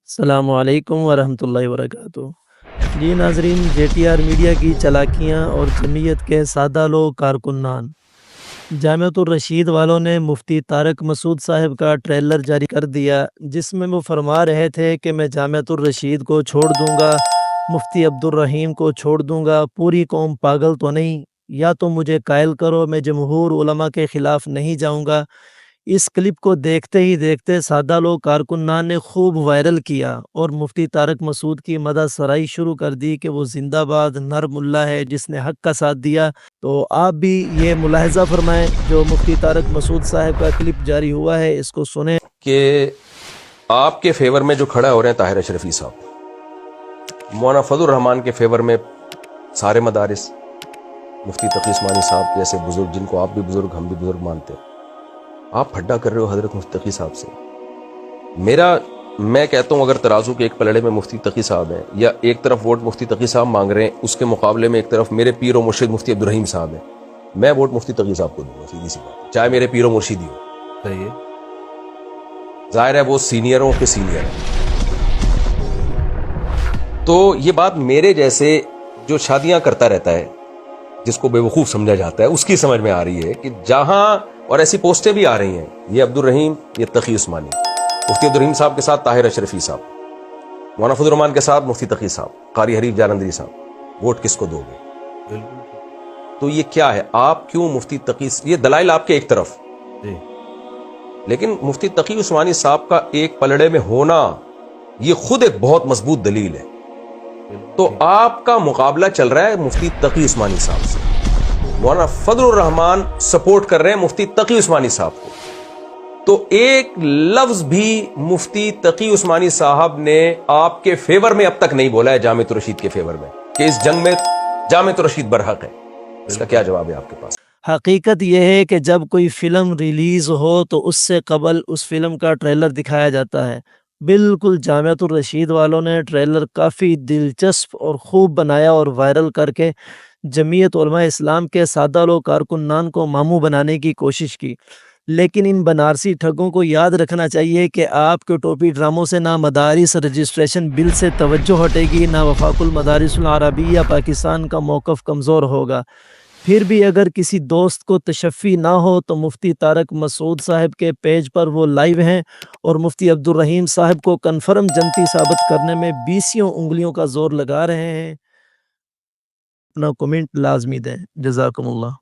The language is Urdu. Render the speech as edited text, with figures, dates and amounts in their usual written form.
السلام علیکم ورحمۃ اللہ وبرکاتہ۔ جی ناظرین، جے ٹی آر میڈیا کی چالاکیاں اور جمعیت کے سادہ لوگ کارکنان۔ جامعۃ الرشید والوں نے مفتی طارق مسعود صاحب کا ٹریلر جاری کر دیا، جس میں وہ فرما رہے تھے کہ میں جامعۃ الرشید کو چھوڑ دوں گا، مفتی عبدالرحیم کو چھوڑ دوں گا، پوری قوم پاگل تو نہیں، یا تو مجھے قائل کرو، میں جمہور علماء کے خلاف نہیں جاؤں گا۔ اس کلپ کو دیکھتے ہی دیکھتے سادہ لوگ کارکنان نے خوب وائرل کیا اور مفتی طارق مسعود کی مدح سرائی شروع کر دی کہ وہ زندہ باد نر ملا ہے جس نے حق کا ساتھ دیا۔ تو آپ بھی یہ ملاحظہ فرمائیں، جو مفتی طارق مسعود صاحب کا کلپ جاری ہوا ہے اس کو سنیں کہ آپ کے فیور میں جو کھڑا ہو رہے ہیں طاہر اشرفی صاحب، مولانا فضل الرحمان کے فیور میں سارے مدارس، مفتی تقی عثمانی صاحب جیسے بزرگ، جن کو آپ بھی بزرگ ہم بھی بزرگ مانتے ہیں، آپ پھڈا کر رہے ہو حضرت مفتی تقی صاحب سے۔ میں کہتا ہوں اگر ترازو کے ایک پلڑے میں مفتی تقی صاحب ہیں، یا ایک طرف ووٹ مفتی تقی صاحب مانگ رہے ہیں، اس کے مقابلے میں ایک طرف میرے پیر و مرشد مفتی عبدالرحیم صاحب ہیں، میں ووٹ مفتی تقی صاحب کو دوں گا، سیدھی سی بات، چاہے میرے پیر و مرشد ہی ہو۔ صحیح ہے۔ ظاہر ہے وہ سینئروں کے سینئر ہیں، تو یہ بات میرے جیسے جو شادیاں کرتا رہتا ہے، جس کو بے وقوف سمجھا جاتا ہے، اس کی سمجھ میں آ رہی ہے کہ جہاں، اور ایسی پوسٹیں بھی آ رہی ہیں، یہ عبدالرحیم، یہ تقی عثمانی، مفتی عبدالرحیم صاحب کے ساتھ طاہر اشرفی صاحب، مولانا فضل الرحمان کے ساتھ مفتی تقی صاحب، قاری حریف جالندری صاحب، ووٹ کس کو دو گے؟ بالکل تو یہ کیا ہے؟ آپ کیوں مفتی تقی، یہ دلائل آپ کے ایک طرف، جی، لیکن مفتی تقی عثمانی صاحب کا ایک پلڑے میں ہونا یہ خود ایک بہت مضبوط دلیل ہے۔ تو آپ کا مقابلہ چل رہا ہے مفتی تقی عثمانی صاحب سے، مولانا فضل الرحمان سپورٹ کر رہے ہیں مفتی تقی عثمانی صاحب کو، تو ایک لفظ بھی مفتی تقی عثمانی صاحب نے آپ کے فیور میں اب تک نہیں بولا ہے، جامعۃ الرشید کے فیور میں، کہ اس جنگ میں جامعۃ الرشید برحق ہے۔ اس کا کیا جواب ہے آپ کے پاس؟ حقیقت یہ ہے کہ جب کوئی فلم ریلیز ہو تو اس سے قبل اس فلم کا ٹریلر دکھایا جاتا ہے۔ بالکل جامعۃ الرشید والوں نے ٹریلر کافی دلچسپ اور خوب بنایا اور وائرل کر کے جمعیت علماء اسلام کے سادہ لوگ کارکنان کو ماموں بنانے کی کوشش کی، لیکن ان بنارسی ٹھگوں کو یاد رکھنا چاہیے کہ آپ کے ٹوپی ڈراموں سے نہ مدارس رجسٹریشن بل سے توجہ ہٹے گی، نہ وفاق المدارس العربیہ پاکستان کا موقف کمزور ہوگا۔ پھر بھی اگر کسی دوست کو تشفی نہ ہو تو مفتی طارق مسعود صاحب کے پیج پر وہ لائیو ہیں اور مفتی عبدالرحیم صاحب کو کنفرم جنتی ثابت کرنے میں بیسیوں انگلیوں کا زور لگا رہے ہیں۔ اپنا کومنٹ لازمی دیں۔ جزاکم اللہ۔